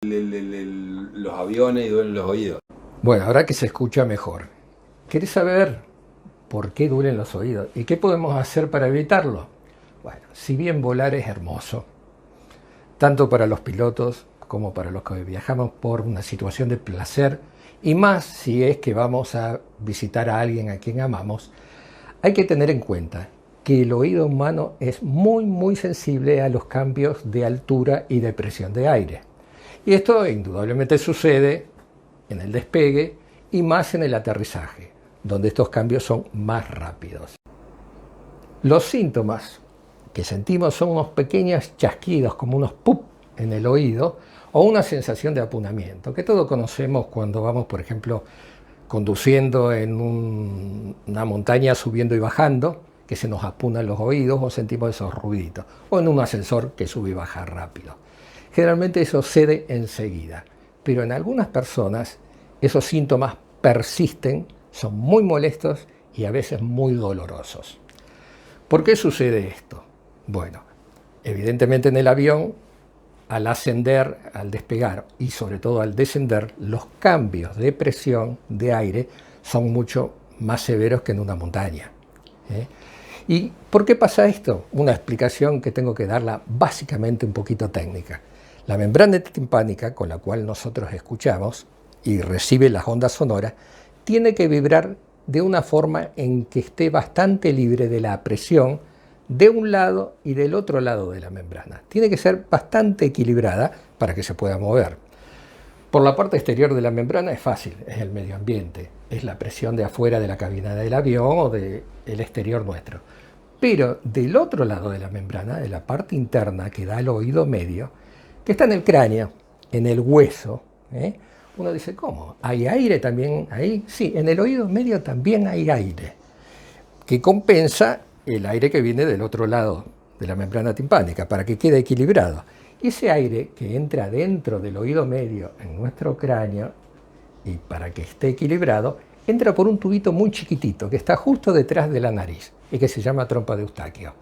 los aviones y duelen los oídos. Bueno, ahora que se escucha mejor, ¿querés saber por qué duelen los oídos y qué podemos hacer para evitarlo? Bueno, si bien volar es hermoso, tanto para los pilotos como para los que viajamos por una situación de placer, y más si es que vamos a visitar a alguien a quien amamos, hay que tener en cuenta que el oído humano es muy sensible a los cambios de altura y de presión de aire. Y esto indudablemente sucede en el despegue y más en el aterrizaje, donde estos cambios son más rápidos. Los síntomas que sentimos son unos pequeños chasquidos, como unos pup en el oído, o una sensación de apunamiento, que todos conocemos cuando vamos, por ejemplo, conduciendo en una montaña, subiendo y bajando, que se nos apunan los oídos o sentimos esos ruiditos, o en un ascensor que sube y baja rápido. Generalmente eso cede enseguida, pero en algunas personas esos síntomas persisten, son muy molestos y a veces muy dolorosos. ¿Por qué sucede esto? Bueno, evidentemente en el avión, al ascender, al despegar y sobre todo al descender, los cambios de presión de aire son mucho más severos que en una montaña. ¿Y por qué pasa esto? Una explicación que tengo que darla básicamente un poquito técnica. La membrana timpánica con la cual nosotros escuchamos y recibe las ondas sonoras tiene que vibrar de una forma en que esté bastante libre de la presión de un lado y del otro lado de la membrana. Tiene que ser bastante equilibrada para que se pueda mover. Por la parte exterior de la membrana es fácil, es el medio ambiente, es la presión de afuera de la cabina del avión o del exterior nuestro. Pero del otro lado de la membrana, de la parte interna que da al oído medio, que está en el cráneo, en el hueso, uno dice, ¿cómo? ¿Hay aire también ahí? Sí, en el oído medio también hay aire, que compensa el aire que viene del otro lado de la membrana timpánica, para que quede equilibrado. Y ese aire que entra dentro del oído medio en nuestro cráneo, y para que esté equilibrado, entra por un tubito muy chiquitito que está justo detrás de la nariz y que se llama trompa de Eustaquio.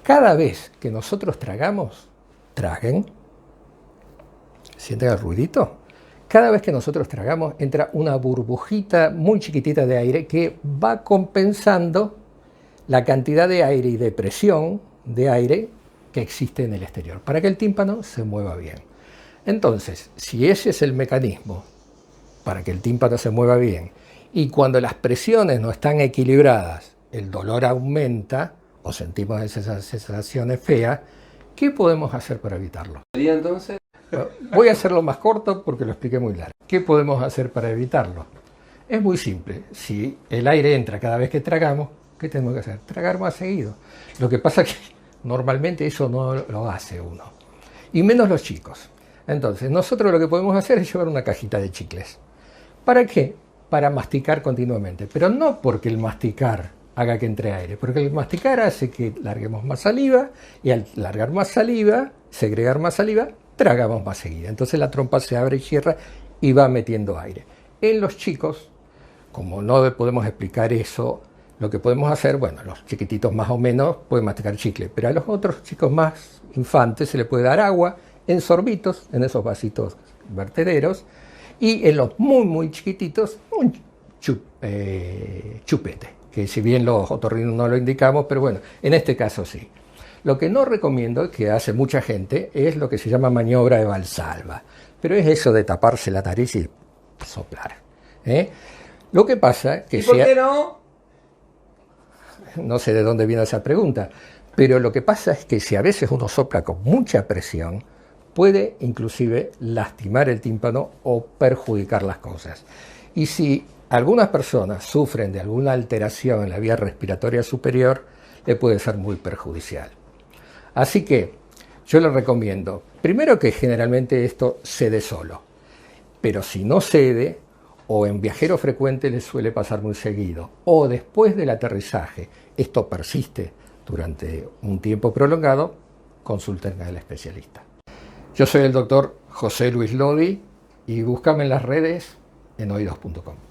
Cada vez que nosotros tragamos, traguen, ¿sienten el ruidito? Cada vez que nosotros tragamos entra una burbujita muy chiquitita de aire que va compensando la cantidad de aire y de presión de aire que existe en el exterior, para que el tímpano se mueva bien. Entonces, si ese es el mecanismo para que el tímpano se mueva bien, y cuando las presiones no están equilibradas, el dolor aumenta o sentimos esas sensaciones feas, ¿qué podemos hacer para evitarlo? ¿Sería entonces? Voy a hacerlo más corto porque lo expliqué muy largo. ¿Qué podemos hacer para evitarlo? Es muy simple. Si el aire entra cada vez que tragamos, ¿qué tenemos que hacer? Tragar más seguido. Lo que pasa es que normalmente eso no lo hace uno, y menos los chicos. Entonces, nosotros lo que podemos hacer es llevar una cajita de chicles. ¿Para qué? Para masticar continuamente, pero no porque el masticar haga que entre aire, porque el masticar hace que larguemos más saliva, y al largar más saliva, segregar más saliva, tragamos más seguida. Entonces la trompa se abre y cierra y va metiendo aire. En los chicos, como no podemos explicar eso, lo que podemos hacer, bueno, los chiquititos más o menos pueden masticar chicle, pero a los otros chicos más infantes se les puede dar agua en sorbitos, en esos vasitos vertederos, y en los muy chiquititos, un chupete, que si bien los otorrinos no lo indicamos, pero bueno, en este caso sí. Lo que no recomiendo, que hace mucha gente, es lo que se llama maniobra de Valsalva, pero es eso de taparse la nariz y soplar. Lo que pasa que... ¿Y por qué no? No sé de dónde viene esa pregunta, pero lo que pasa es que si a veces uno sopla con mucha presión, puede inclusive lastimar el tímpano o perjudicar las cosas. Y si algunas personas sufren de alguna alteración en la vía respiratoria superior, le puede ser muy perjudicial. Así que yo les recomiendo, primero, que generalmente esto cede solo, pero si no cede, o en viajeros frecuentes les suele pasar muy seguido, o después del aterrizaje esto persiste durante un tiempo prolongado, consulten al especialista. Yo soy el doctor José Luis Lodi y búscame en las redes en oídos.com.